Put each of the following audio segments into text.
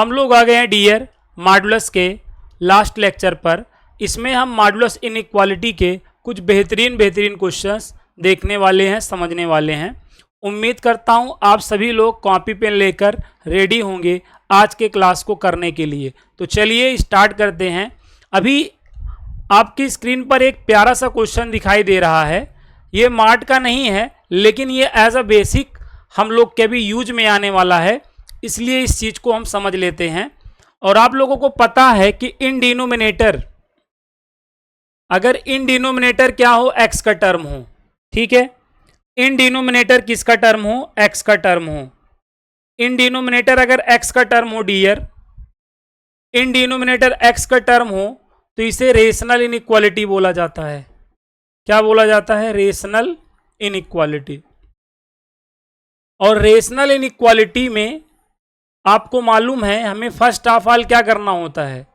हम लोग आ गए हैं डियर मॉडुलस के लास्ट लेक्चर पर। इसमें हम मॉडुलस इनइक्वालिटी के कुछ बेहतरीन क्वेश्चंस देखने वाले हैं, समझने वाले हैं। उम्मीद करता हूं आप सभी लोग कॉपी पेन लेकर रेडी होंगे आज के क्लास को करने के लिए। तो चलिए स्टार्ट करते हैं। अभी आपकी स्क्रीन पर एक प्यारा सा क्वेश्चन दिखाई दे रहा है। ये मार्ट का नहीं है, लेकिन ये एज अ बेसिक हम लोग के भी यूज में आने वाला है, इसलिए इस चीज को हम समझ लेते हैं। और आप लोगों को पता है कि इन डिनोमिनेटर, अगर इन डिनोमिनेटर क्या हो, एक्स का टर्म हो, ठीक है। इन डिनोमिनेटर किसका टर्म हो, एक्स का टर्म हो। इन डिनोमिनेटर अगर एक्स का टर्म हो डियर, इन डिनोमिनेटर एक्स का टर्म हो, तो इसे रेशनल इनइक्वालिटी बोला जाता है। क्या बोला जाता है? Rational inequality. और रेशनल इनइक्वालिटी में आपको मालूम है हमें फर्स्ट ऑफ ऑल क्या करना होता है,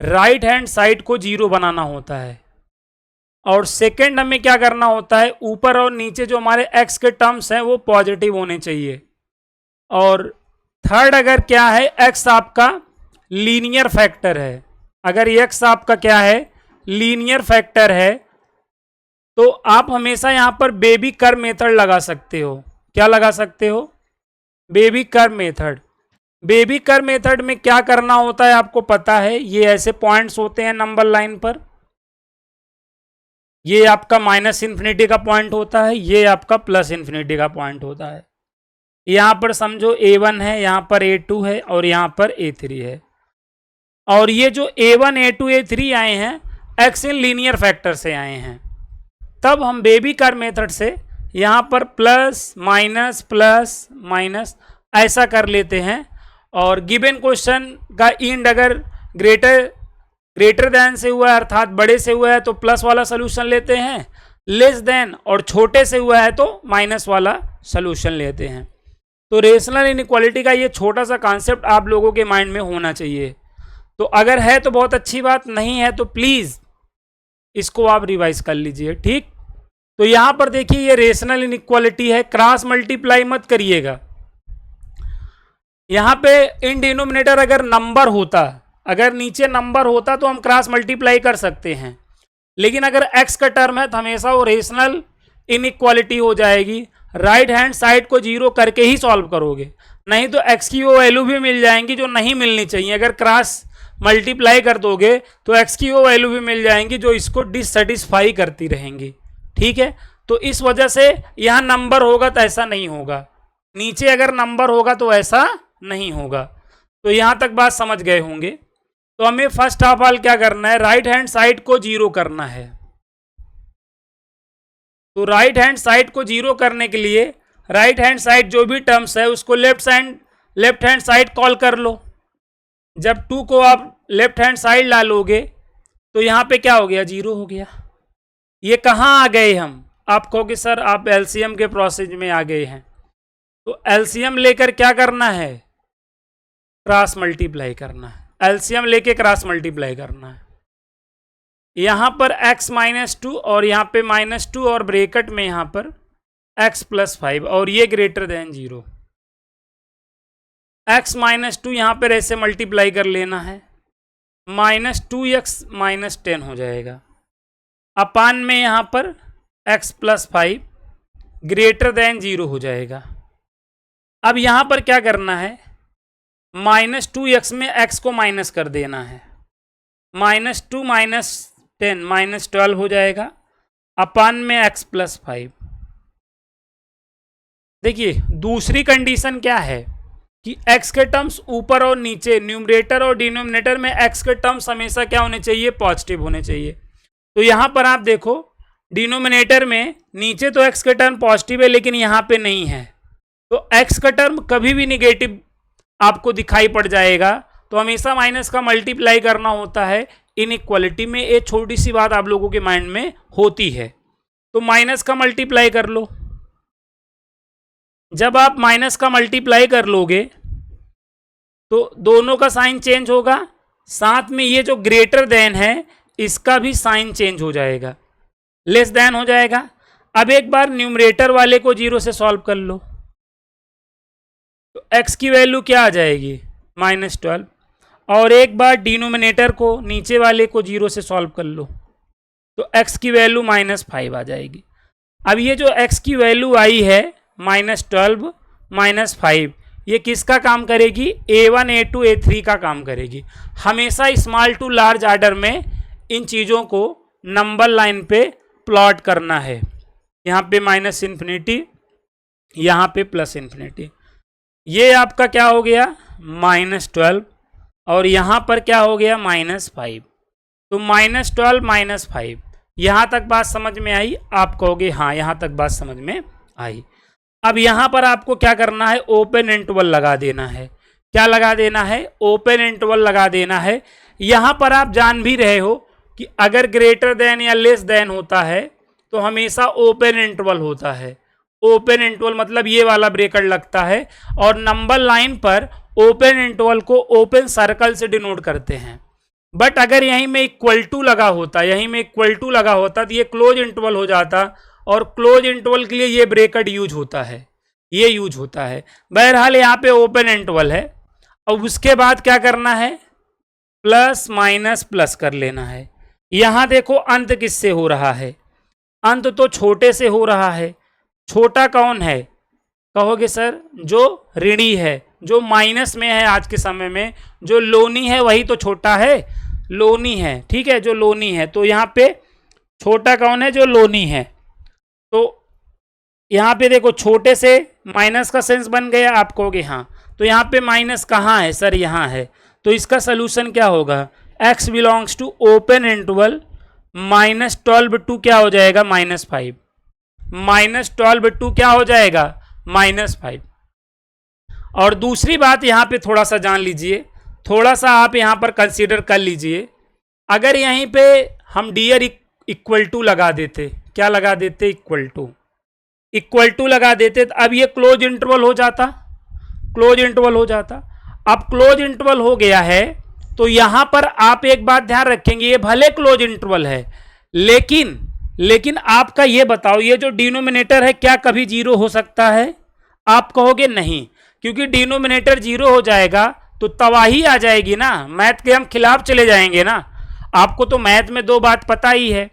राइट हैंड साइड को जीरो बनाना होता है। और सेकंड हमें क्या करना होता है, ऊपर और नीचे जो हमारे एक्स के टर्म्स हैं वो पॉजिटिव होने चाहिए। और थर्ड अगर क्या है, एक्स आपका लीनियर फैक्टर है। अगर एक्स आपका क्या है, लीनियर फैक्टर है, तो आप हमेशा यहां पर बेबी कर्व मेथड लगा सकते हो। क्या लगा सकते हो? Baby curve method. Baby curve method में क्या करना होता है आपको पता है, ये ऐसे पॉइंट्स होते हैं नंबर लाइन पर। ये आपका माइनस इन्फिनिटी का पॉइंट होता है, ये आपका प्लस इन्फिनिटी का पॉइंट होता है। यहां पर समझो A1 है, यहां पर A2 है और यहां पर A3 है। और ये जो A1 A2 A3 आए हैं, एक्स इन लीनियर फैक्टर से आए हैं। तब हम बेबी कर्व मेथड से यहां पर प्लस माइनस ऐसा कर लेते हैं। और गिवन क्वेश्चन का इंड अगर ग्रेटर देन से हुआ है, अर्थात बड़े से हुआ है, तो प्लस वाला सोल्यूशन लेते हैं। लेस देन और छोटे से हुआ है तो माइनस वाला सोल्यूशन लेते हैं। तो रेशनल इनइक्वालिटी का ये छोटा सा कॉन्सेप्ट आप लोगों के माइंड में होना चाहिए। तो अगर है तो बहुत अच्छी बात, नहीं है तो प्लीज इसको आप रिवाइज कर लीजिए, ठीक। तो यहां पर देखिए ये रेशनल इनइक्वालिटी है, क्रॉस मल्टीप्लाई मत करिएगा। यहां पे इन डिनोमिनेटर अगर नंबर होता, अगर नीचे नंबर होता तो हम क्रॉस मल्टीप्लाई कर सकते हैं। लेकिन अगर एक्स का टर्म है तो हमेशा वो रेशनल इनइक्वालिटी हो जाएगी। राइट हैंड साइड को जीरो करके ही सॉल्व करोगे, नहीं तो एक्स की वो वैल्यू भी मिल जाएंगी जो नहीं मिलनी चाहिए। अगर क्रॉस मल्टीप्लाई कर दोगे तो एक्स की वो वैल्यू भी मिल जाएंगी जो इसको डिससेटिस्फाई करती रहेंगी, ठीक है। तो इस वजह से यहां नंबर होगा तो ऐसा नहीं होगा, नीचे अगर नंबर होगा तो ऐसा नहीं होगा। तो यहां तक बात समझ गए होंगे। तो हमें फर्स्ट ऑफ ऑल क्या करना है, राइट हैंड साइड को जीरो करना है। तो राइट हैंड साइड को जीरो करने के लिए राइट हैंड साइड जो भी टर्म्स है उसको लेफ्ट हैंड साइड कॉल कर लो। जब 2 को आप लेफ्ट हैंड साइड ला लोगे तो यहां पे क्या हो गया, जीरो हो गया। ये कहां आ गए हम, आप कहोगे सर आप एलसीएम के प्रोसेस में आ गए हैं। तो एलसीएम लेकर क्या करना है, क्रॉस मल्टीप्लाई करना है। एलसीएम लेके क्रॉस मल्टीप्लाई करना है। यहां पर x -2 और यहां पे -2 और ब्रैकेट में यहां पर x + 5 और ये ग्रेटर देन 0। x -2 यहां पर ऐसे मल्टीप्लाई कर लेना है, -2x -10 हो जाएगा। अपान में यहां पर x + 5 ग्रेटर देन 0 हो जाएगा। अब यहां पर क्या करना है, -2x में x को माइनस कर देना है, -2 -10 -12 हो जाएगा। अपान में x + 5। देखिए दूसरी कंडीशन क्या है कि x के टर्म्स ऊपर और नीचे, न्यूमरेटर और डिनोमिनेटर में x के टर्म्स हमेशा क्या होने चाहिए, पॉजिटिव होने चाहिए। तो यहां पर आप देखो डिनोमिनेटर में नीचे तो x के टर्म पॉजिटिव है लेकिन यहां पे नहीं है, तो x का टर्म कभी भी निगेटिव आपको दिखाई पड़ जाएगा। तो हमेशा माइनस का मल्टीप्लाई करना होता है इनइक्वालिटी में। ये छोटी सी बात आप लोगों के माइंड में होती है। तो माइनस का मल्टीप्लाई कर लो। जब आप माइनस का मल्टीप्लाई कर लोगे तो दोनों का साइन चेंज होगा, साथ में ये जो ग्रेटर देन है इसका भी साइन चेंज हो जाएगा, लेस देन हो जाएगा। अब एक बार न्यूमरेटर वाले को 0 से सॉल्व कर लो, तो x की वैल्यू क्या आ जाएगी, -12 और एक बार डिनोमिनेटर को नीचे वाले को 0 से सॉल्व कर लो तो x की वैल्यू -5 आ जाएगी। अब ये जो x की वैल्यू आई है -12 -5 ये किसका काम करेगी? A1 A2 A3 का काम करेगी। हमेशा स्मॉल टू लार्ज आर्डर में इन चीज़ों को नंबर लाइन पे प्लॉट करना है। यहाँ पे -∞, यहाँ पे +∞। ये आपका क्या हो गया? -12 और यहाँ पर क्या हो गया? -5। तो -12 -5 यहाँ तक बात समझ में आई? आप कहोगे हाँ यहाँ तक बात समझ में आई। अब यहाँ पर आपको क्या करना है? ओपन इंटरवल लगा देना है। क्या लगा देना है? ओपन इंटरवल लगा देना है। यहाँ पर आप जान भी रहे हो कि अगर ग्रेटर देन या लेस देन होता है तो हमेशा ओपन इंटरवल होता है। ओपन इंटरवल मतलब ये वाला ब्रेकेट लगता है और नंबर लाइन पर ओपन इंटरवल को ओपन सर्कल से डिनोट करते हैं। बट अगर यहीं में इक्वल टू लगा होता, यहीं में इक्वल टू लगा होता तो ये क्लोज इंटरवल हो जाता और क्लोज इंटरवल के लिए ये ब्रेकेट यूज होता है, ये यूज होता है। बहरहाल यहाँ पे ओपन इंटरवल है। अब उसके बाद क्या करना है? प्लस माइनस प्लस कर लेना है। यहाँ देखो अंत किससे हो रहा है? अंत तो छोटे से हो रहा है। छोटा कौन है? कहोगे सर जो ऋणी है, जो माइनस में है। आज के समय में जो लोनी है वही तो छोटा है, लोनी है, ठीक है, जो लोनी है। तो यहाँ पे छोटा कौन है? जो लोनी है। तो यहाँ पे देखो छोटे से माइनस का सेंस बन गया। आप कहोगे हाँ, तो यहाँ पे माइनस कहाँ है सर? यहाँ है। तो इसका सलूशन क्या होगा? x belongs to open interval -12 to क्या हो जाएगा? -5। -12 टू क्या हो जाएगा? -5। और दूसरी बात यहाँ पे थोड़ा सा जान लीजिए, थोड़ा सा आप यहाँ पर कंसीडर कर लीजिए। अगर यहीं पे हम डियर इक्वल टू लगा देते, क्या लगा देते? इक्वल टू लगा देते तो अब ये क्लोज इंटरवल हो जाता, क्लोज इंटरवल हो जाता। अब क्लोज इंटरवल हो गया है तो यहाँ पर आप एक बात ध्यान रखेंगे, ये भले क्लोज इंटरवल है लेकिन आपका ये बताओ, ये जो डिनोमिनेटर है क्या कभी 0 हो सकता है? आप कहोगे नहीं, क्योंकि डिनोमिनेटर 0 हो जाएगा तो तबाही आ जाएगी ना, मैथ के हम खिलाफ चले जाएंगे ना। आपको तो मैथ में दो बात पता ही है,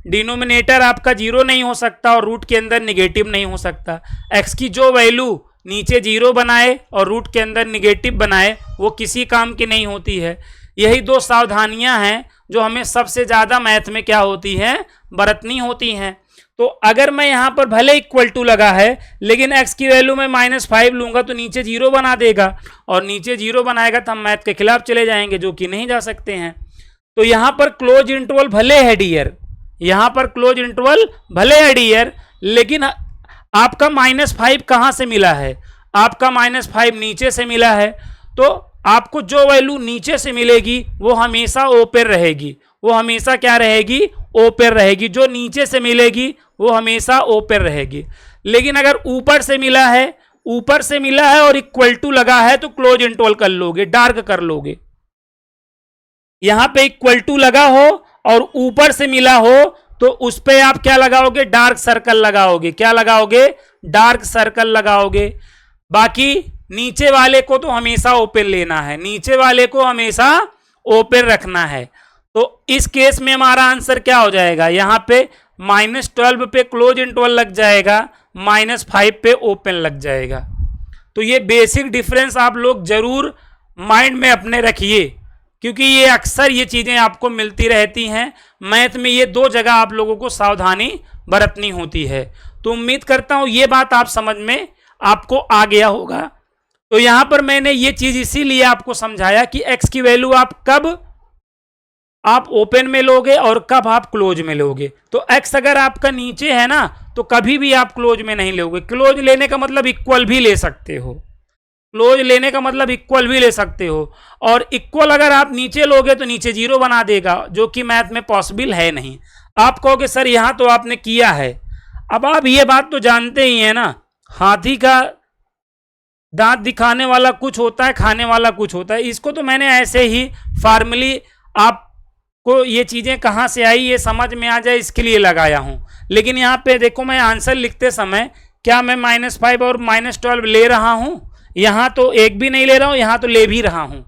डिनोमिनेटर आपका 0 नहीं हो सकता और रूट के अंदर निगेटिव नहीं हो सकता। एक्स की जो वैल्यू नीचे 0 बनाए और रूट के अंदर निगेटिव बनाए वो किसी काम की नहीं होती है। यही दो सावधानियां हैं जो हमें सबसे ज़्यादा मैथ में क्या होती हैं? बरतनी होती हैं। तो अगर मैं यहाँ पर भले इक्वल टू लगा है लेकिन x की वैल्यू में -5 लूँगा तो नीचे 0 बना देगा और नीचे 0 बनाएगा तो हम मैथ के खिलाफ चले जाएंगे, जो कि नहीं जा सकते हैं। तो यहाँ पर क्लोज इंटरवल भले है डियर, यहाँ पर क्लोज इंटरवल भले है डियर, लेकिन आपका -5 कहाँ से मिला है? आपका -5 नीचे से मिला है। तो आपको जो वैल्यू नीचे से मिलेगी वो हमेशा ओपन रहेगी, वो हमेशा क्या रहेगी? ओपन रहेगी। जो नीचे से मिलेगी वो हमेशा ओपन रहेगी। लेकिन अगर ऊपर से मिला है, ऊपर से मिला है और इक्वल टू लगा है तो क्लोज इंटरवल कर लोगे, डार्क कर लोगे। यहां पे इक्वल टू लगा हो और ऊपर से मिला हो तो उस पे आप क्या लगाओगे? डार्क सर्कल लगाओगे। क्या लगाओगे? डार्क सर्कल लगाओगे। बाकी नीचे वाले को तो हमेशा ओपन लेना है, नीचे वाले को हमेशा ओपन रखना है। तो इस केस में हमारा आंसर क्या हो जाएगा? यहाँ पे -12 पे क्लोज इंटरवल लग जाएगा, -5 पे ओपन लग जाएगा। तो ये बेसिक डिफरेंस आप लोग जरूर माइंड में अपने रखिए, क्योंकि ये अक्सर ये चीज़ें आपको मिलती रहती हैं। मैथ में ये दो जगह आप लोगों को सावधानी बरतनी होती है। तो उम्मीद करता हूँ ये बात आप समझ में आपको आ गया होगा। तो यहाँ पर मैंने ये चीज़ इसीलिए आपको समझाया कि x की वैल्यू आप कब आप ओपन में लोगे और कब आप क्लोज में लोगे। तो x अगर आपका नीचे है ना तो कभी भी आप क्लोज में नहीं लोगे। क्लोज लेने का मतलब इक्वल भी ले सकते हो, क्लोज लेने का मतलब इक्वल भी ले सकते हो। और इक्वल अगर आप नीचे लोगे तो नीचे 0 बना देगा, जो कि मैथ में पॉसिबल है नहीं। आप कहोगे सर यहाँ तो आपने किया है। अब आप ये बात तो जानते ही हैं ना, हाथी का दांत दिखाने वाला कुछ होता है, खाने वाला कुछ होता है। इसको तो मैंने ऐसे ही फॉर्मली आपको ये चीज़ें कहाँ से आई ये समझ में आ जाए इसके लिए लगाया हूँ। लेकिन यहाँ पे देखो मैं आंसर लिखते समय क्या मैं -5 और -12 ले रहा हूँ? यहाँ तो एक भी नहीं ले रहा हूँ, यहाँ तो ले भी रहा हूँ।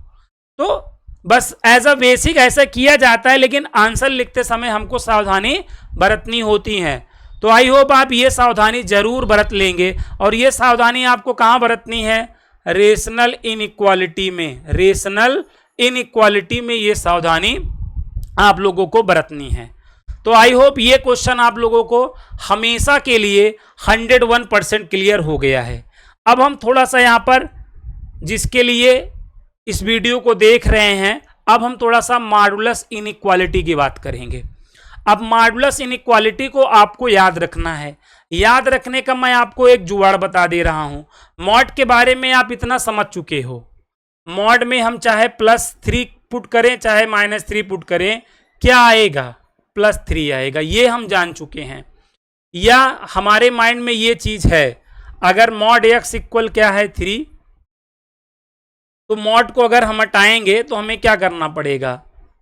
तो बस एज अ बेसिक ऐसा किया जाता है, लेकिन आंसर लिखते समय हमको सावधानी बरतनी होती है। तो आई होप आप ये सावधानी जरूर बरत लेंगे। और ये सावधानी आपको कहाँ बरतनी है? रेशनल इनइक्वालिटी में। रेशनल इनइक्वालिटी में ये सावधानी आप लोगों को बरतनी है। तो आई होप ये क्वेश्चन आप लोगों को हमेशा के लिए 101% क्लियर हो गया है। अब हम थोड़ा सा यहाँ पर, जिसके लिए इस वीडियो को देख रहे हैं, अब हम थोड़ा सा मॉडुलस इनइक्वालिटी की बात करेंगे। अब मॉडुलस इनइक्वालिटी को आपको याद रखना है। याद रखने का मैं आपको एक जुगाड़ बता दे रहा हूं। मॉड के बारे में आप इतना समझ चुके हो। मॉड में हम चाहे +3 पुट करें चाहे -3 पुट करें, क्या आएगा? +3 आएगा, ये हम जान चुके हैं। या हमारे माइंड में ये चीज है, अगर मॉड x इक्वल क्या है 3, तो मॉड को अगर हम हटाएंगे तो हमें क्या करना पड़ेगा?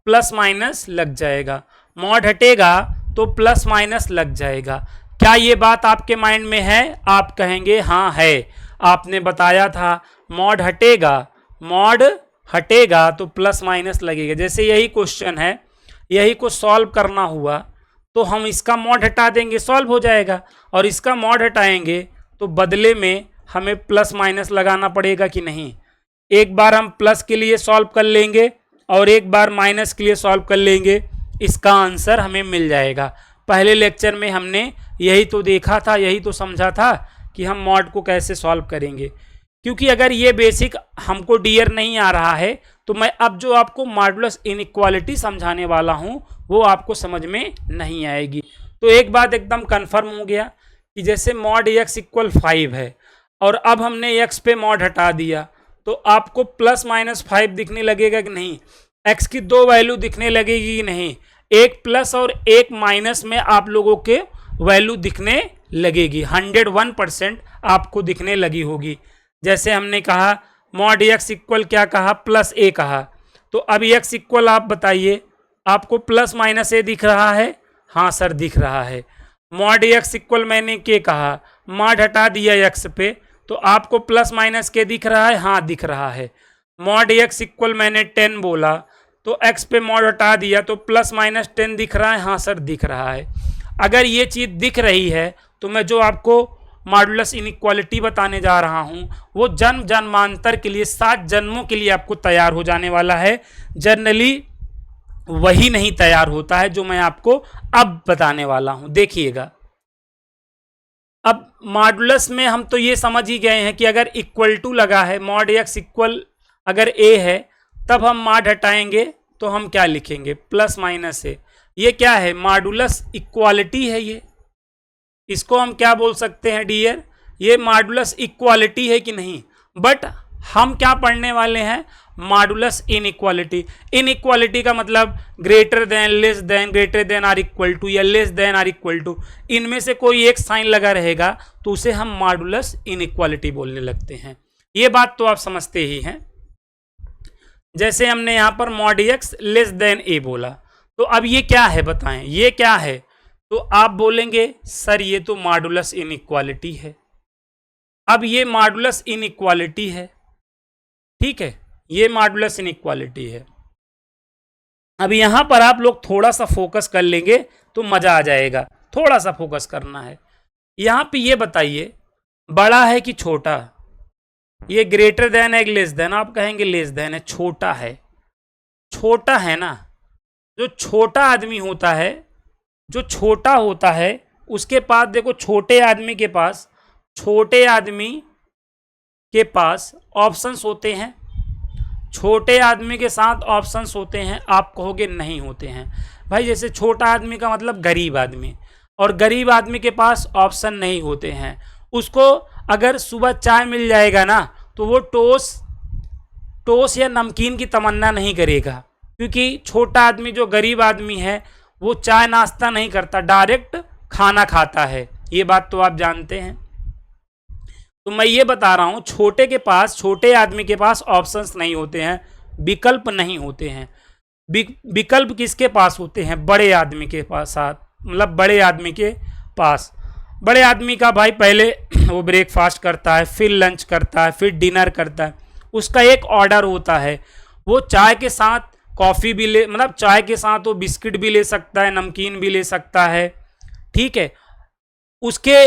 प्लस माइनस लग जाएगा। मॉड हटेगा तो प्लस माइनस लग जाएगा। क्या ये बात आपके माइंड में है? आप कहेंगे हाँ है। आपने बताया था मॉड हटेगा तो प्लस माइनस लगेगा। जैसे यही क्वेश्चन है, यही को सॉल्व करना हुआ तो हम इसका मॉड हटा देंगे, सॉल्व हो जाएगा। और इसका मॉड हटाएंगे तो बदले में हमें प्लस माइनस लगाना पड़ेगा कि नहीं? एक बार हम प्लस के लिए सॉल्व कर लेंगे और एक बार माइनस के लिए सॉल्व कर लेंगे, इसका आंसर हमें मिल जाएगा। पहले लेक्चर में हमने यही तो देखा था, यही तो समझा था कि हम मॉड को कैसे सॉल्व करेंगे। क्योंकि अगर ये बेसिक हमको डियर नहीं आ रहा है तो मैं अब जो आपको मॉडुलस इनइक्वालिटी समझाने वाला हूँ वो आपको समझ में नहीं आएगी। तो एक बात एकदम कंफर्म हो गया कि जैसे मॉड x इक्वल 5 है और अब हमने x पे मॉड हटा दिया तो आपको +-5 दिखने लगेगा कि नहीं? x की 2 वैल्यू दिखने लगेगी कि नहीं? एक प्लस और एक माइनस में आप लोगों के वैल्यू दिखने लगेगी। 101% आपको दिखने लगी होगी। जैसे हमने कहा मॉड x इक्वल क्या कहा? +a कहा। तो अब x इक्वल आप बताइए, आपको +-a दिख रहा है? हाँ सर दिख रहा है। मॉड x इक्वल मैंने के कहा, मॉड हटा दिया x पे तो आपको +-के दिख रहा है? हाँ दिख रहा है। मॉड x इक्वल मैंने 10 बोला तो x पे मॉड हटा दिया तो +-10 दिख रहा है? हाँ सर दिख रहा है। अगर ये चीज़ दिख रही है तो मैं जो आपको मॉडुलस इनइक्वालिटी बताने जा रहा हूँ वो जन्म जन्मांतर के लिए, 7 जन्मों के लिए आपको तैयार हो जाने वाला है। जनरली वही नहीं तैयार होता है जो मैं आपको अब बताने वाला हूँ। देखिएगा, अब मॉडुलस में हम तो ये समझ ही गए हैं कि अगर इक्वल टू लगा है, मॉड x इक्वल अगर a है तब हम मॉड हटाएंगे तो हम क्या लिखेंगे? +-a। ये क्या है? मॉडुलस इक्वालिटी है। ये इसको हम क्या बोल सकते हैं डियर? ये मॉडुलस इक्वालिटी है कि नहीं? बट हम क्या पढ़ने वाले हैं? Modulus inequality. इनइक्वालिटी का मतलब greater than, less than, greater than or equal to या less than or equal to, इनमें से कोई एक साइन लगा रहेगा तो उसे हम मॉडुलस इनइक्वालिटी बोलने लगते हैं। ये बात तो आप समझते ही हैं। जैसे हमने यहाँ पर mod x less then a बोला तो अब ये क्या है बताएं? ये क्या है? तो आप बोलेंगे सर ये तो मॉडुलस इनइक्वालिटी है। अब ये मॉडुलस इनइक्वालिटी है, ठीक है, ये मॉडुलस इनइक्वालिटी है। अब यहां पर आप लोग थोड़ा सा फोकस कर लेंगे तो मजा आ जाएगा। थोड़ा सा फोकस करना है। यहां पे ये बताइए बड़ा है कि छोटा? ये ग्रेटर देन है कि लेस देन? आप कहेंगे लेस देन है। छोटा है, छोटा है ना। जो छोटा आदमी होता है, जो छोटा होता है उसके पास देखो, छोटे आदमी के पास ऑप्शंस होते हैं। छोटे आदमी के साथ ऑप्शंस होते हैं। आप कहोगे नहीं होते हैं भाई। जैसे छोटा आदमी का मतलब गरीब आदमी, और गरीब आदमी के पास ऑप्शन नहीं होते हैं। उसको अगर सुबह चाय मिल जाएगा ना तो वो टोस या नमकीन की तमन्ना नहीं करेगा, क्योंकि छोटा आदमी, जो गरीब आदमी है, वो चाय नाश्ता नहीं करता, डायरेक्ट खाना खाता है। ये बात तो आप जानते हैं। तो मैं ये बता रहा हूँ, छोटे आदमी के पास ऑप्शंस नहीं होते हैं, विकल्प नहीं होते हैं। विकल्प किसके पास होते हैं? बड़े आदमी के पास, मतलब बड़े आदमी के पास। बड़े आदमी का भाई पहले वो ब्रेकफास्ट करता है, फिर लंच करता है, फिर डिनर करता है, उसका एक ऑर्डर होता है। वो चाय के साथ कॉफ़ी भी ले, मतलब चाय के साथ वो बिस्किट भी ले सकता है, नमकीन भी ले सकता है, ठीक है। उसके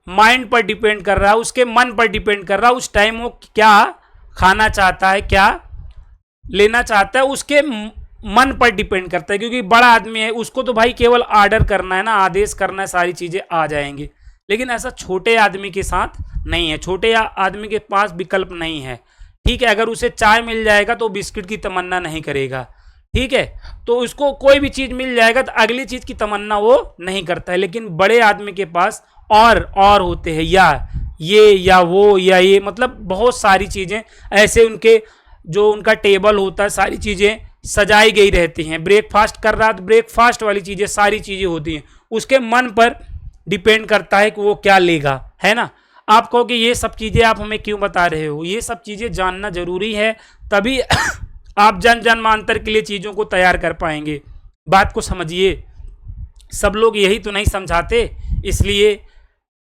माइंड पर डिपेंड कर रहा है, उसके मन पर डिपेंड कर रहा है उस टाइम वो क्या खाना चाहता है, क्या लेना चाहता है, उसके मन पर डिपेंड करता है। क्योंकि बड़ा आदमी है, उसको तो भाई केवल ऑर्डर करना है ना, आदेश करना है, सारी चीज़ें आ जाएंगी। लेकिन ऐसा छोटे आदमी के साथ नहीं है, छोटे आदमी के पास विकल्प नहीं है, ठीक है। अगर उसे चाय मिल जाएगा तो बिस्किट की तमन्ना नहीं करेगा, ठीक है। तो उसको कोई भी चीज़ मिल जाएगा तो अगली चीज़ की तमन्ना वो नहीं करता है। लेकिन बड़े आदमी के पास और होते हैं, या ये या वो या ये, मतलब बहुत सारी चीज़ें ऐसे उनके जो उनका टेबल होता है, सारी चीज़ें सजाई गई रहती हैं। ब्रेकफास्ट कर रहा तो ब्रेकफास्ट वाली चीज़ें, सारी चीज़ें होती हैं, उसके मन पर डिपेंड करता है कि वो क्या लेगा, है ना। आप कहो कि ये सब चीज़ें आप हमें क्यों बता रहे हो, ये सब चीज़ें जानना जरूरी है, तभी आप जन जन्मांतर के लिए चीज़ों को तैयार कर पाएंगे। बात को समझिए, सब लोग यही तो नहीं समझाते, इसलिए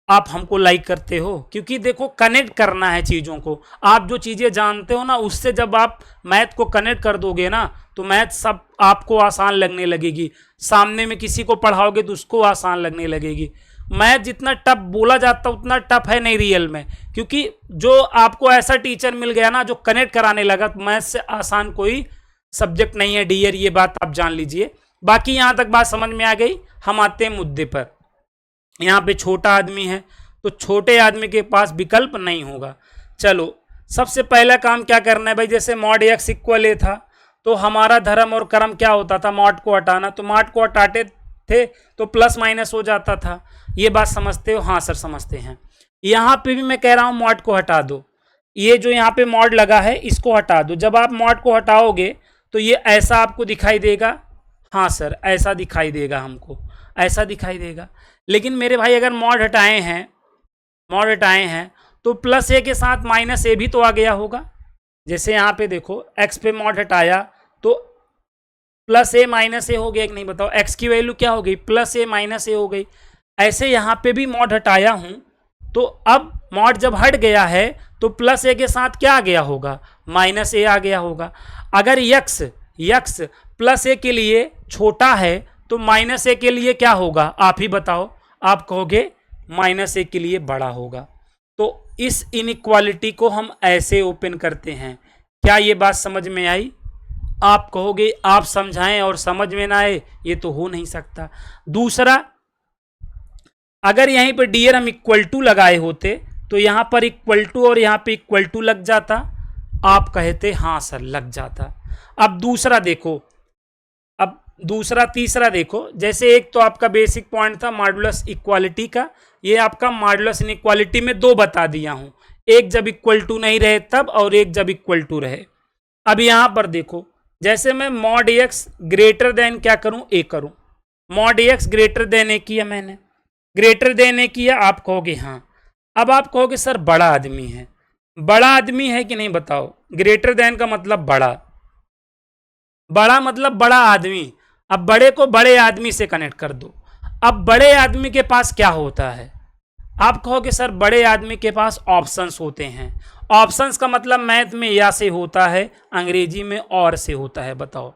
आप हमको लाइक करते हो, क्योंकि देखो कनेक्ट करना है चीज़ों को। आप जो चीज़ें जानते हो ना, उससे जब आप मैथ को कनेक्ट कर दोगे ना, तो मैथ सब आपको आसान लगने लगेगी। सामने में किसी को पढ़ाओगे तो उसको आसान लगने लगेगी। मैथ जितना टफ बोला जाता है उतना टफ है नहीं रियल में, क्योंकि जो आपको ऐसा टीचर मिल गया ना जो कनेक्ट कराने लगा, तो मैथ से आसान कोई सब्जेक्ट नहीं है डियर, ये बात आप जान लीजिए। बाकी यहाँ तक बात समझ में आ गई। हम आते हैं मुद्दे पर। यहाँ पे छोटा आदमी है तो छोटे आदमी के पास विकल्प नहीं होगा। चलो सबसे पहला काम क्या करना है भाई, जैसे मॉड एक्स इक्वल ए था तो हमारा धर्म और कर्म क्या होता था, मॉड को हटाना। तो मॉड को हटाते थे तो प्लस माइनस हो जाता था। ये बात समझते हो? हाँ सर समझते हैं। यहाँ पे भी मैं कह रहा हूँ मॉड को हटा दो, ये जो यहाँ पे मॉड लगा है इसको हटा दो। जब आप मॉड को हटाओगे तो ये ऐसा आपको दिखाई देगा। हाँ सर ऐसा दिखाई देगा, हमको ऐसा दिखाई देगा। लेकिन मेरे भाई अगर मॉड हटाए हैं तो प्लस ए के साथ माइनस ए भी तो आ गया होगा। जैसे यहाँ पे देखो एक्स पे मॉड हटाया तो प्लस ए माइनस ए हो गया कि नहीं, बताओ। एक्स की वैल्यू क्या हो गई, प्लस ए माइनस ए हो गई। ऐसे यहाँ पे भी मॉड हटाया हूँ तो अब मॉड जब हट गया है तो प्लस ए के साथ क्या आ गया होगा, माइनस ए आ गया होगा। अगर यक्स प्लस ए के लिए छोटा है तो माइनस ए के लिए क्या होगा, आप ही बताओ। आप कहोगे माइनस ए के लिए बड़ा होगा। तो इस इनइक्वालिटी को हम ऐसे ओपन करते हैं। क्या ये बात समझ में आई? आप कहोगे आप समझाएं और समझ में ना आए, ये तो हो नहीं सकता। दूसरा, अगर यहीं पर डियर हम इक्वल टू लगाए होते तो यहां पर इक्वल टू और यहां पे इक्वल टू लग जाता, आप कहते हाँ सर लग जाता। अब दूसरा देखो, अब दूसरा तीसरा देखो। जैसे एक तो आपका बेसिक पॉइंट था मॉडुलस इक्वालिटी का, ये आपका मॉडुलस इनइक्वालिटी में दो बता दिया हूं, एक जब इक्वल टू नहीं रहे तब और एक जब इक्वल टू रहे। अब यहां पर देखो, जैसे मैं मॉड एक्स ग्रेटर देन क्या करूं, ए करूं। मॉड एक्स ग्रेटर देन ए किया मैंने, ग्रेटर देन ए किया, आप कहोगे हाँ। अब आप कहोगे सर बड़ा आदमी है, बड़ा आदमी है कि नहीं बताओ। ग्रेटर देन का मतलब बड़ा, बड़ा मतलब बड़ा आदमी। अब बड़े को बड़े आदमी से कनेक्ट कर दो। अब बड़े आदमी के पास क्या होता है, आप कहोगे सर बड़े आदमी के पास ऑप्शंस होते हैं। ऑप्शंस का मतलब मैथ में या से होता है, अंग्रेजी में और से होता है। बताओ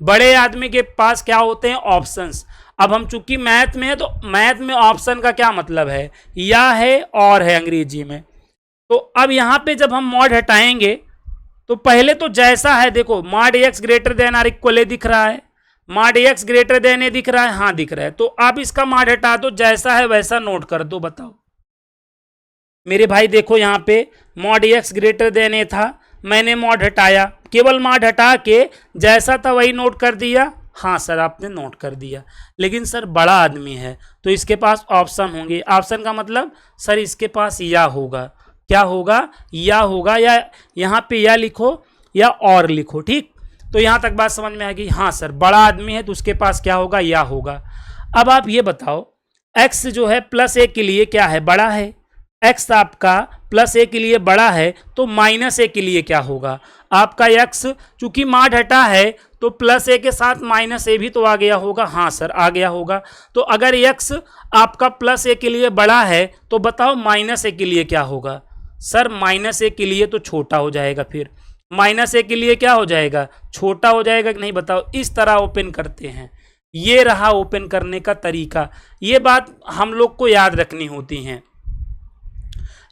बड़े आदमी के पास क्या होते हैं, ऑप्शंस। अब हम चूंकि मैथ में है तो मैथ में ऑप्शन का क्या मतलब है, या है और है अंग्रेजी में। तो अब यहां पे जब हम मॉड हटाएंगे तो पहले तो जैसा है देखो, mod X greater than or equal A दिख रहा है, mod X greater than A दिख रहा है, हाँ दिख रहा है। तो आप इसका मॉड हटा दो, जैसा है वैसा नोट कर दो। बताओ मेरे भाई देखो यहाँ पे मॉड एक्स ग्रेटर देन ए था, मैंने मॉड हटाया, केवल मॉड हटा के जैसा था वही नोट कर दिया। हाँ सर आपने नोट कर दिया। लेकिन सर बड़ा आदमी है तो इसके पास ऑप्शन होंगे। ऑप्शन का मतलब सर इसके पास या होगा, क्या होगा, या होगा, या यहाँ पे या लिखो या और लिखो, ठीक। तो यहाँ तक बात समझ में आ गई। हाँ सर बड़ा आदमी है तो उसके पास क्या होगा, या होगा। अब आप ये बताओ x जो है प्लस ए के लिए क्या है, बड़ा है। x आपका प्लस ए के लिए बड़ा है तो माइनस ए के लिए क्या होगा। आपका x चूंकि माड हटा है तो प्लस ए के साथ माइनस ए भी तो आ गया होगा। हाँ सर आ गया होगा। तो अगर x आपका प्लस ए के लिए बड़ा है तो बताओ माइनस ए के लिए क्या होगा। सर माइनस ए के लिए तो छोटा हो जाएगा, फिर माइनस ए के लिए क्या हो जाएगा, छोटा हो जाएगा कि नहीं बताओ। इस तरह ओपन करते हैं। ये रहा ओपन करने का तरीका। ये बात हम लोग को याद रखनी होती है,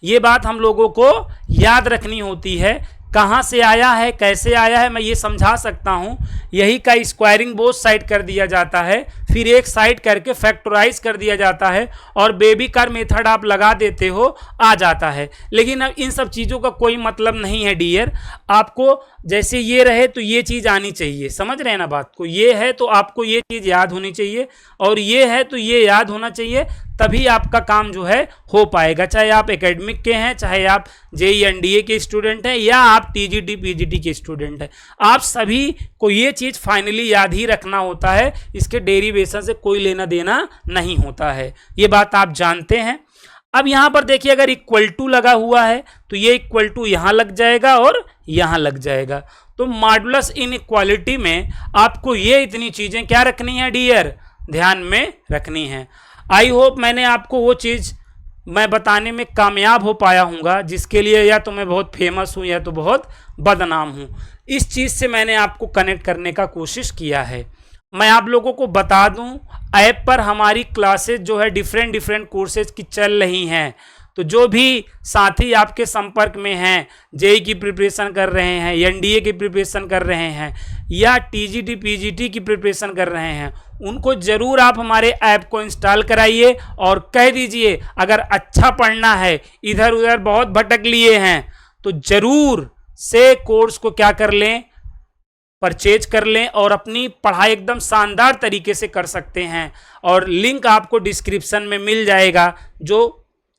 ये बात हम लोगों को याद रखनी होती है। कहाँ से आया है, कैसे आया है, मैं ये समझा सकता हूँ। यही का स्क्वायरिंग बोथ साइड कर दिया जाता है, फिर एक साइड करके फैक्टराइज कर दिया जाता है और बेबी कार मेथड आप लगा देते हो, आ जाता है। लेकिन अब इन सब चीज़ों का कोई मतलब नहीं है डियर। आपको जैसे ये रहे तो ये चीज़ आनी चाहिए, समझ रहे हैं ना बात को। ये है तो आपको ये चीज़ याद होनी चाहिए और ये है तो ये याद होना चाहिए, तभी आपका काम जो है हो पाएगा। चाहे आप एकेडमिक के हैं, चाहे आप जेईई एनडीए के स्टूडेंट हैं, या आप टीजीटी पीजीटी के स्टूडेंट हैं, आप सभी को ये चीज़ फाइनली याद ही रखना होता है। इसके डेरिवेशन से कोई लेना देना नहीं होता है, ये बात आप जानते हैं। अब यहाँ पर देखिए, अगर इक्वल टू लगा हुआ है तो ये इक्वल टू यहाँ लग जाएगा और यहाँ लग जाएगा। तो मॉडुलस इनइक्वालिटी में आपको ये इतनी चीज़ें क्या रखनी है डियर, ध्यान में रखनी है। आई होप मैंने आपको वो चीज़ मैं बताने में कामयाब हो पाया हूँगा, जिसके लिए या तो मैं बहुत फेमस हूँ या तो बहुत बदनाम हूँ। इस चीज़ से मैंने आपको कनेक्ट करने का कोशिश किया है। मैं आप लोगों को बता दूं, ऐप पर हमारी क्लासेज जो है डिफरेंट कोर्सेज की चल रही हैं। तो जो भी साथी आपके संपर्क में हैं, जेईई की प्रिपरेशन कर रहे हैं, एनडीए की प्रिपरेशन कर रहे हैं, या टीजीटी पीजीटी की प्रिपरेशन कर रहे हैं, उनको ज़रूर आप हमारे ऐप को इंस्टॉल कराइए और कह दीजिए अगर अच्छा पढ़ना है, इधर उधर बहुत भटक लिए हैं, तो ज़रूर से कोर्स को क्या कर लें, परचेज कर लें और अपनी पढ़ाई एकदम शानदार तरीके से कर सकते हैं। और लिंक आपको डिस्क्रिप्शन में मिल जाएगा, जो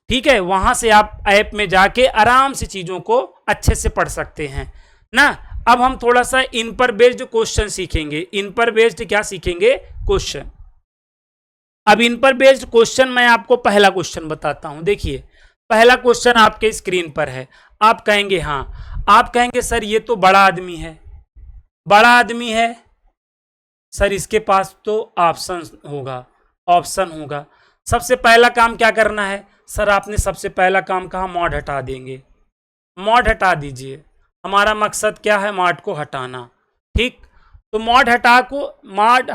ठीक है, वहाँ से आप ऐप में जाके आराम से चीज़ों को अच्छे से पढ़ सकते हैं ना। अब हम थोड़ा सा इन पर बेस्ड क्वेश्चन सीखेंगे। इन पर बेस्ड क्या सीखेंगे, क्वेश्चन। अब इन पर बेस्ड क्वेश्चन मैं आपको पहला क्वेश्चन बताता हूँ। देखिए पहला क्वेश्चन आपके स्क्रीन पर है। आप कहेंगे हाँ, आप कहेंगे सर ये तो बड़ा आदमी है, बड़ा आदमी है सर, इसके पास तो ऑप्शन होगा। सबसे पहला काम क्या करना है सर, आपने सबसे पहला काम कहा मॉड हटा देंगे, मॉड हटा दीजिए। हमारा मकसद क्या है, मॉड को हटाना। ठीक, तो मॉड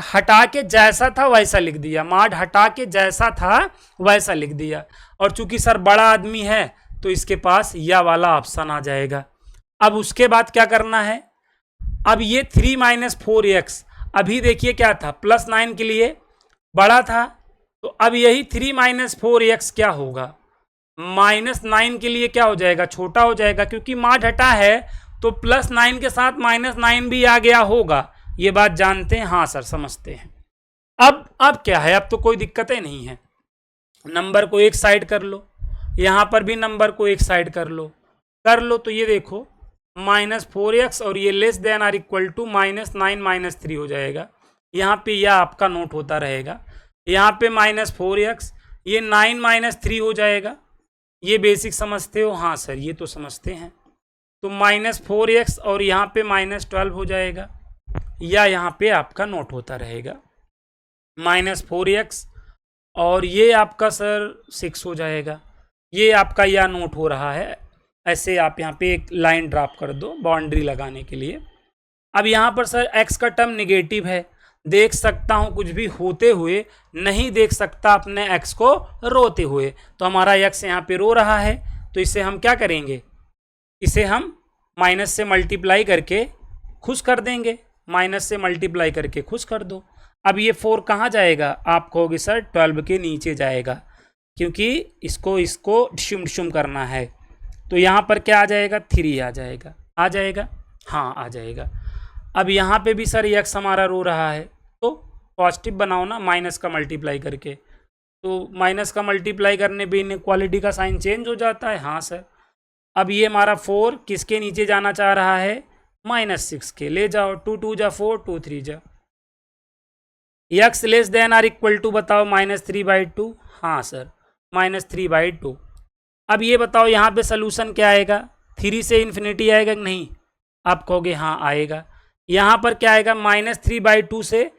हटा के जैसा था वैसा लिख दिया, मॉड हटा के जैसा था वैसा लिख दिया। और चूंकि सर बड़ा आदमी है तो इसके पास यह वाला ऑप्शन आ जाएगा। अब उसके बाद क्या करना है, अब ये 3 - 4x अभी देखिए क्या था, +9 के लिए बड़ा था, तो अब यही 3 - 4x क्या होगा, -9 के लिए क्या हो जाएगा, छोटा हो जाएगा। क्योंकि मॉड हटा है तो +9 के साथ -9 भी आ गया होगा। ये बात जानते हैं, हाँ सर समझते हैं। अब क्या है, अब तो कोई दिक्कत ही नहीं है। नंबर को एक साइड कर लो, यहाँ पर भी नंबर को एक साइड कर लो। तो ये देखो -4x और ये less than or equal to -9 - 3 हो जाएगा। यहाँ पे यह आपका नोट होता रहेगा। यहाँ पे -4x, ये 9 - 3 हो जाएगा। ये बेसिक समझते हो, हाँ सर ये तो समझते हैं। तो -4x और यहाँ पे -12 हो जाएगा, या यहाँ पे आपका नोट होता रहेगा -4x और ये आपका सर 6 हो जाएगा। ये आपका यह नोट हो रहा है। ऐसे आप यहाँ पे एक लाइन ड्रॉप कर दो बाउंड्री लगाने के लिए। अब यहाँ पर सर x का टर्म नेगेटिव है, देख सकता हूँ कुछ भी होते हुए, नहीं देख सकता अपने x को रोते हुए। तो हमारा x यहाँ पे रो रहा है, तो इसे हम क्या करेंगे, इसे हम माइनस से मल्टीप्लाई करके खुश कर देंगे। माइनस से मल्टीप्लाई करके खुश कर दो। अब ये 4 कहाँ जाएगा, आप कहोगे सर 12 के नीचे जाएगा, क्योंकि इसको डिशुम करना है। तो यहाँ पर क्या आ जाएगा, 3 आ जाएगा, हाँ आ जाएगा। अब यहाँ पे भी सर x हमारा रो रहा है, तो पॉजिटिव बनाओ ना माइनस का मल्टीप्लाई करके। तो माइनस का मल्टीप्लाई करने पे इनइक्वालिटी का साइन चेंज हो जाता है, हाँ सर। अब ये हमारा 4 किसके नीचे जाना चाह रहा है, -6 के। ले जाओ, 2 2 जा 4, 2 3 जा। x less than or equal to बताओ -3/2, हाँ सर -3/2। अब ये बताओ यहाँ पे सोल्यूशन क्या आएगा, 3 से इन्फिनिटी आएगा कि नहीं। आप कहोगे हाँ आएगा। यहाँ पर क्या आएगा, -3/2 से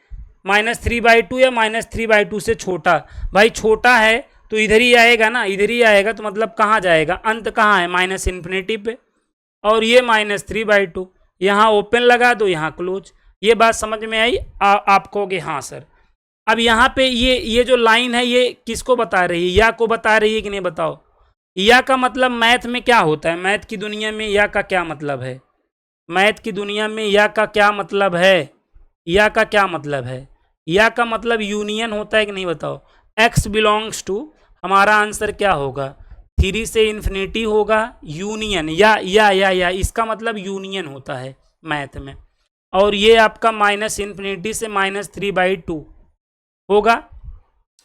-3/2 या -3/2 से छोटा। भाई छोटा है तो इधर ही आएगा ना, इधर ही आएगा, तो मतलब कहाँ जाएगा, अंत कहाँ है, -इन्फिनिटी पे। और ये -3/2, यहाँ ओपन लगा दो, यहाँ क्लोज। ये बात समझ में आई? आप कहोगे हाँ सर। अब यहाँ पे ये जो लाइन है ये किसको बता रही है, या को बता रही है कि नहीं, बताओ। या का मतलब मैथ में क्या होता है, मैथ की दुनिया में या का क्या मतलब है, मैथ की दुनिया में या का क्या मतलब है, या का क्या मतलब है, या का मतलब यूनियन होता है कि नहीं, बताओ। x बिलोंग्स टू, हमारा आंसर क्या होगा, 3 से इन्फिनिटी होगा, यूनियन या इसका मतलब यूनियन होता है मैथ में। और ये आपका -इन्फिनिटी से -3/2 होगा।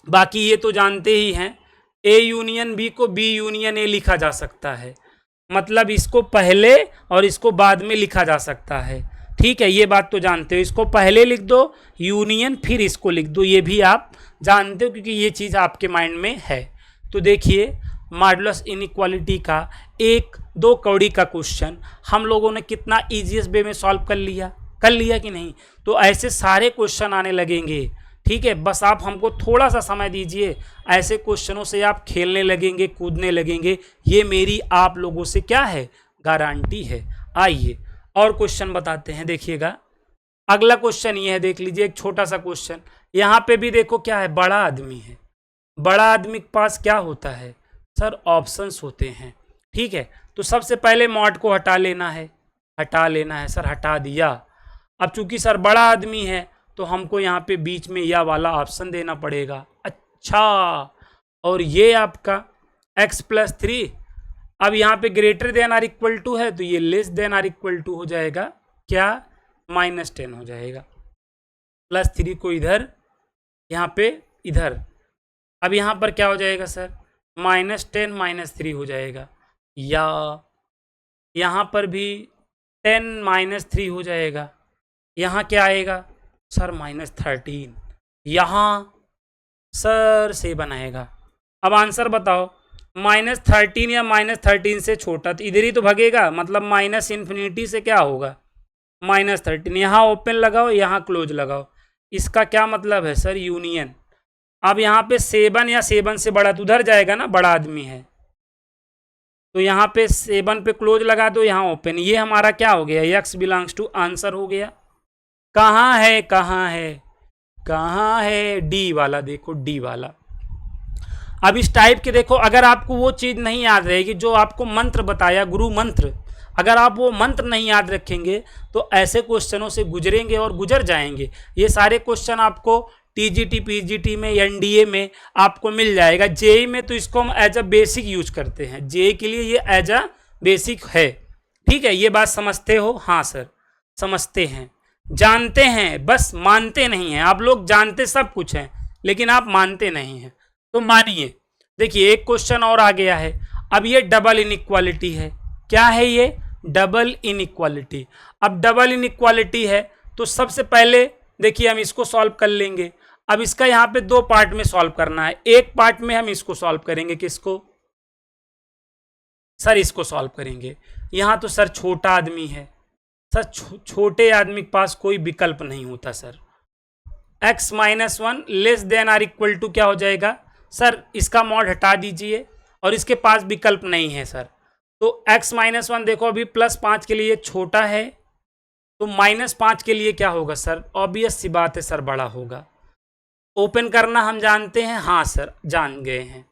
बाकी ये तो जानते ही हैं, ए यूनियन बी को बी यूनियन ए लिखा जा सकता है, मतलब इसको पहले और इसको बाद में लिखा जा सकता है। ठीक है, ये बात तो जानते हो, इसको पहले लिख दो यूनियन, फिर इसको लिख दो, ये भी आप जानते हो क्योंकि ये चीज़ आपके माइंड में है। तो देखिए मॉडुलस इनइक्वालिटी का 1-2 कौड़ी का क्वेश्चन हम लोगों ने कितना ईजीएस्ट वे में सॉल्व कर लिया कि नहीं। तो ऐसे सारे क्वेश्चन आने लगेंगे, ठीक है, बस आप हमको थोड़ा सा समय दीजिए, ऐसे क्वेश्चनों से आप खेलने लगेंगे, कूदने लगेंगे, ये मेरी आप लोगों से क्या है, गारंटी है। आइए और क्वेश्चन बताते हैं, देखिएगा अगला क्वेश्चन ये है, देख लीजिए एक छोटा सा क्वेश्चन। यहाँ पे भी देखो क्या है, बड़ा आदमी है, बड़ा आदमी के पास क्या होता है सर, ऑप्शंस होते हैं। ठीक है, तो सबसे पहले मॉड को हटा लेना है सर, हटा दिया। अब चूंकि सर बड़ा आदमी है तो हमको यहाँ पे बीच में या वाला ऑप्शन देना पड़ेगा। अच्छा, और ये आपका x+3, अब यहाँ पे greater than or equal to है तो ये less than or equal to हो जाएगा, क्या, -10 हो जाएगा। +3 को इधर, यहाँ पे इधर, अब यहाँ पर क्या हो जाएगा सर, -10 -3 हो जाएगा, या यहाँ पर भी 10 -3 हो जाएगा। यहाँ क्या आएगा सर, -13, यहाँ सर 7 आएगा। अब आंसर बताओ, -13 या -13 से छोटा, तो इधर ही तो भगेगा, मतलब -इन्फिनिटी से क्या होगा, -13। यहाँ ओपन लगाओ, यहाँ क्लोज लगाओ, इसका क्या मतलब है सर, यूनियन। अब यहाँ पे 7 या 7 से बड़ा तो उधर जाएगा ना, बड़ा आदमी है, तो यहाँ पे 7 पे क्लोज लगा दो, यहाँ ओपन, ये हमारा क्या हो गया, x बिलोंग्स टू, आंसर हो गया। कहाँ है डी वाला, देखो डी वाला। अब इस टाइप के देखो, अगर आपको वो चीज़ नहीं याद रहेगी जो आपको मंत्र बताया, गुरु मंत्र, अगर आप वो मंत्र नहीं याद रखेंगे तो ऐसे क्वेश्चनों से गुजरेंगे और गुजर जाएंगे। ये सारे क्वेश्चन आपको टीजीटी पीजीटी में, एनडीए में आपको मिल जाएगा। जेई में तो इसको हम एज अ बेसिक यूज करते हैं, जेई के लिए ये एज अ बेसिक है। ठीक है, ये बात समझते हो? हाँ सर समझते हैं, जानते हैं, बस मानते नहीं हैं। आप लोग जानते सब कुछ हैं लेकिन आप मानते नहीं हैं, तो मानिए। देखिए एक क्वेश्चन और आ गया है। अब ये डबल इनइक्वालिटी है, क्या है ये, डबल इनइक्वालिटी। अब डबल इनइक्वालिटी है तो सबसे पहले देखिए हम इसको सॉल्व कर लेंगे। अब इसका यहाँ पे 2 पार्ट में सॉल्व करना है। एक पार्ट में हम इसको सॉल्व करेंगे, किसको सर, इसको सॉल्व करेंगे। यहाँ तो सर छोटा आदमी है सर, छोटे आदमी के पास कोई विकल्प नहीं होता sir. x-1 less than or equal to क्या हो जाएगा सर, इसका मॉड हटा दीजिए और इसके पास विकल्प नहीं है सर। तो x-1 देखो अभी +5 के लिए छोटा है, तो -5 के लिए क्या होगा सर, ऑब्वियस सी बात है सर बड़ा होगा। ओपन करना हम जानते हैं, हाँ सर जान गए हैं।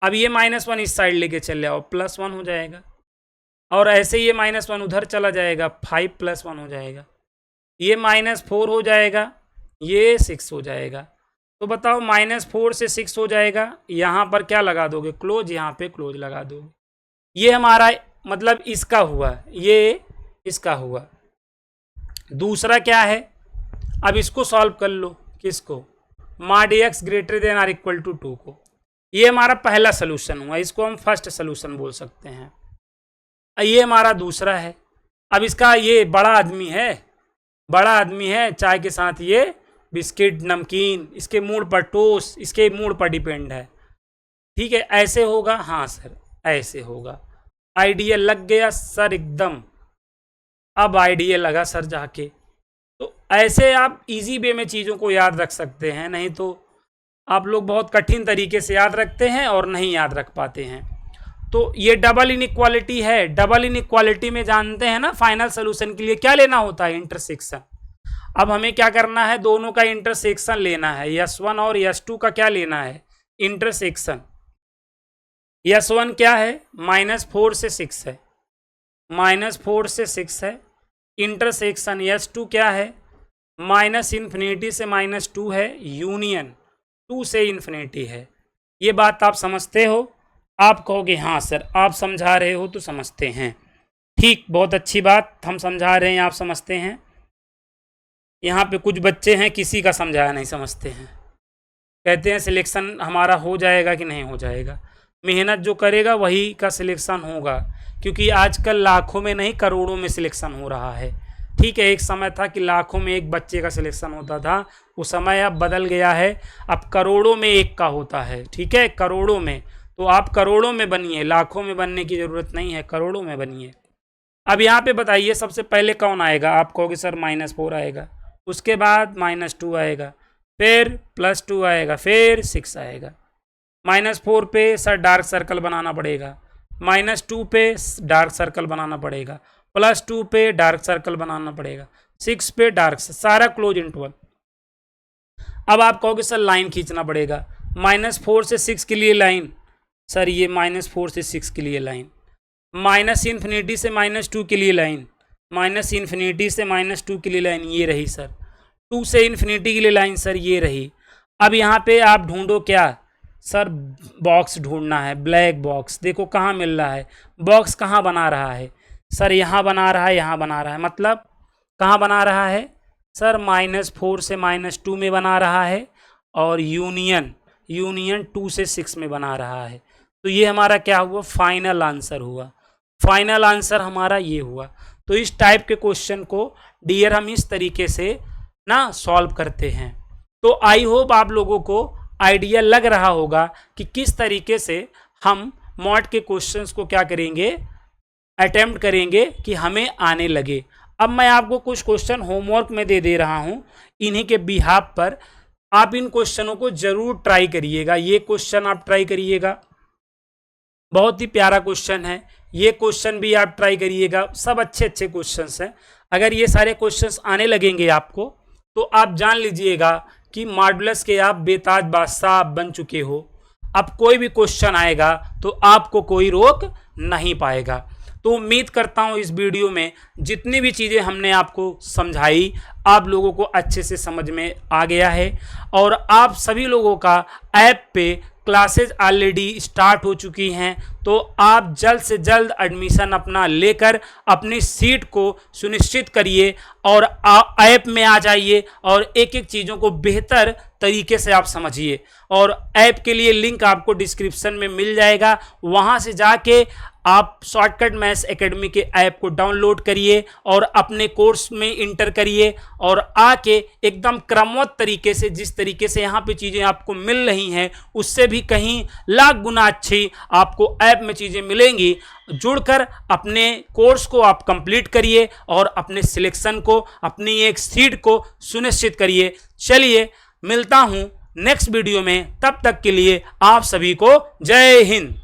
अब ये -1 इस साइड लेके चले आओ, +1 हो जाएगा, और ऐसे ये -1 उधर चला जाएगा, 5 + 1 हो जाएगा, ये -4 हो जाएगा, ये 6 हो जाएगा। तो बताओ -4 से 6 हो जाएगा, यहाँ पर क्या लगा दोगे, क्लोज, यहाँ पे क्लोज लगा दोगे। ये हमारा मतलब इसका हुआ, ये इसका हुआ। दूसरा क्या है, अब इसको सॉल्व कर लो, किसको, mod x greater than or equal to 2 को। ये हमारा पहला सोल्यूशन हुआ, इसको हम फर्स्ट सोल्यूशन बोल सकते हैं। ये हमारा दूसरा है। अब इसका ये बड़ा आदमी है, चाय के साथ ये बिस्किट नमकीन, इसके मूड पर टोस्ट, इसके मूड पर डिपेंड है। ठीक है, ऐसे होगा, हाँ सर ऐसे होगा। आइडिया लग गया सर एकदम। अब आइडिया लगा सर जाके। तो ऐसे आप इजी वे में चीज़ों को याद रख सकते हैं, नहीं तो आप लोग बहुत कठिन तरीके से याद रखते हैं और नहीं याद रख पाते हैं। तो ये डबल इनइक्वालिटी है। डबल इनइक्वालिटी में जानते हैं ना, फाइनल सोल्यूशन के लिए क्या लेना होता है, इंटरसेक्शन। अब हमें क्या करना है, दोनों का इंटरसेक्शन लेना है। S1 और S2 का क्या लेना है, इंटरसेक्शन। S1 क्या है, -4 से 6 है, -4 से 6 है। इंटरसेक्शन S2 क्या है, -∞ से -2 है, यूनियन 2 से इन्फिनिटी है। ये बात आप समझते हो? आप कहोगे हाँ सर, आप समझा रहे हो तो समझते हैं। ठीक, बहुत अच्छी बात, हम समझा रहे हैं आप समझते हैं। यहाँ पे कुछ बच्चे हैं किसी का समझाया नहीं समझते हैं, कहते हैं सिलेक्शन हमारा हो जाएगा कि नहीं हो जाएगा। मेहनत जो करेगा वही का सिलेक्शन होगा, क्योंकि आजकल लाखों में नहीं करोड़ों में सिलेक्शन हो रहा है। ठीक है, एक समय था कि लाखों में एक बच्चे का सिलेक्शन होता था, वो समय अब बदल गया है, अब करोड़ों में एक का होता है। ठीक है, करोड़ों में। तो आप करोड़ों में बनिए, लाखों में बनने की ज़रूरत नहीं है, करोड़ों में बनिए। अब यहाँ पे बताइए सबसे पहले कौन आएगा, आप कहोगे सर -4 आएगा, उसके बाद -2 आएगा, फिर +2 आएगा, फिर 6 आएगा। -4 पे सर डार्क सर्कल बनाना पड़ेगा, -2 पे डार्क सर्कल बनाना पड़ेगा, +2 पे डार्क सर्कल बनाना पड़ेगा, 6 पे डार्क, सारा क्लोज इंटरवल। अब आप कहोगे सर लाइन खींचना पड़ेगा, -4 से 6 के लिए लाइन, सर ये -4 से 6 के लिए लाइन, -∞ से -2 के लिए लाइन, -∞ से -2 के लिए लाइन, ये रही सर। 2 से इन्फिनिटी के लिए लाइन, सर ये रही। अब यहाँ पे आप ढूंढो क्या, सर बॉक्स ढूंढना है, ब्लैक बॉक्स। देखो कहाँ मिल रहा है, बॉक्स कहाँ बना रहा है, सर यहाँ बना रहा है, यहाँ बना रहा है, मतलब कहाँ बना रहा है सर, -4 से -2 में बना रहा है, और यूनियन 2 से 6 में बना रहा है। तो ये हमारा क्या हुआ, फाइनल आंसर हुआ। फाइनल आंसर हमारा ये हुआ। तो इस टाइप के क्वेश्चन को डियर हम इस तरीके से ना सॉल्व करते हैं। तो आई होप आप लोगों को आइडिया लग रहा होगा कि किस तरीके से हम मॉड के क्वेश्चंस को क्या करेंगे, अटेम्प्ट करेंगे कि हमें आने लगे। अब मैं आपको कुछ क्वेश्चन होमवर्क में दे रहा हूं, इन्हीं के बिहाफ पर आप इन क्वेश्चनों को जरूर ट्राई करिएगा। ये क्वेश्चन आप ट्राई करिएगा, बहुत ही प्यारा क्वेश्चन है। ये क्वेश्चन भी आप ट्राई करिएगा, सब अच्छे अच्छे क्वेश्चंस हैं। अगर ये सारे क्वेश्चंस आने लगेंगे आपको, तो आप जान लीजिएगा कि मॉडुलस के आप बेताज बादशाह आप बन चुके हो। अब कोई भी क्वेश्चन आएगा तो आपको कोई रोक नहीं पाएगा। तो उम्मीद करता हूँ इस वीडियो में जितनी भी चीज़ें हमने आपको समझाई, आप लोगों को अच्छे से समझ में आ गया है, और आप सभी लोगों का ऐप पे क्लासेज ऑलरेडी स्टार्ट हो चुकी हैं। तो आप जल्द से जल्द एडमिशन अपना लेकर अपनी सीट को सुनिश्चित करिए और ऐप में आ जाइए और एक एक चीज़ों को बेहतर तरीके से आप समझिए। और ऐप के लिए लिंक आपको डिस्क्रिप्शन में मिल जाएगा, वहाँ से जाके आप शॉर्टकट मैथ्स एकेडमी के ऐप को डाउनलोड करिए और अपने कोर्स में इंटर करिए, और आके एकदम क्रमबद्ध तरीके से, जिस तरीके से यहाँ पे चीज़ें आपको मिल रही हैं उससे भी कहीं लाख गुना अच्छी आपको ऐप में चीज़ें मिलेंगी। जुड़कर अपने कोर्स को आप कंप्लीट करिए और अपने सिलेक्शन को, अपनी एक सीट को सुनिश्चित करिए। चलिए मिलता हूँ नेक्स्ट वीडियो में, तब तक के लिए आप सभी को जय हिंद।